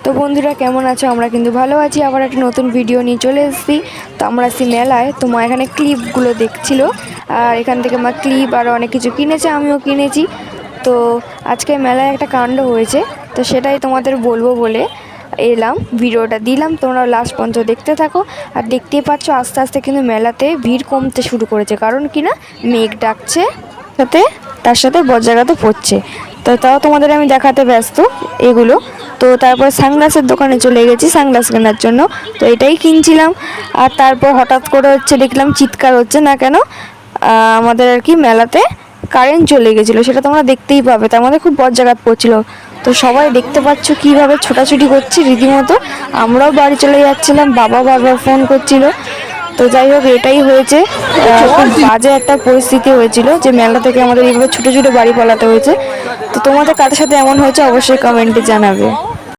তো বন্ধুরা কেমন আছো? আমরা কিন্তু ভালো আছি। আবার একটা নতুন ভিডিও নিয়ে চলে এসেছি। তো আমরা আসছি মেলায়। তো মা এখানে ক্লিপগুলো দেখছিল, আর এখান থেকে মা ক্লিপ আর অনেক কিছু কিনেছে, আমিও কিনেছি। তো আজকে মেলায় একটা কাণ্ড হয়েছে, তো সেটাই তোমাদের বলবো বলে এলাম, ভিডিওটা দিলাম। তোমরা লাস্ট পর্যন্ত দেখতে থাকো। আর দেখতেই পাচ্ছ আস্তে আস্তে কিন্তু মেলাতে ভিড় কমতে শুরু করেছে, কারণ কি না মেঘ ডাকছে, সাথে তার সাথে বজ্রাঘাতও পড়ছে। তো তাও তোমাদের আমি দেখাতে ব্যস্ত এগুলো। তো তারপর সানগ্লাসের দোকানে চলে গেছি সানগ্লাস কেনার জন্য। তো এটাই কিনছিলাম। আর তারপর হঠাৎ করে দেখলাম চিৎকার হচ্ছে না কেন, আমাদের আর কি মেলাতে কারেন্ট চলে গেছিলো, সেটা তোমরা দেখতেই পাবে। তার মধ্যে খুব বজ্রাঘাত পড়ছিল। তো সবাই দেখতে পাচ্ছ কীভাবে ছোটাছুটি করছি রীতিমতো। আমরাও বাড়ি চলে যাচ্ছিলাম, বাবা বারবার ফোন করছিল। তো যাই হোক, এটাই হয়েছে। খুব বাজে একটা পরিস্থিতি হয়েছিল যে মেলা থেকে আমাদের এইভাবে ছুটে ছুটে বাড়ি পালাতে হয়েছে। তো তোমাদের কাদের সাথে এমন হয়েছে অবশ্যই কমেন্টে জানাবে।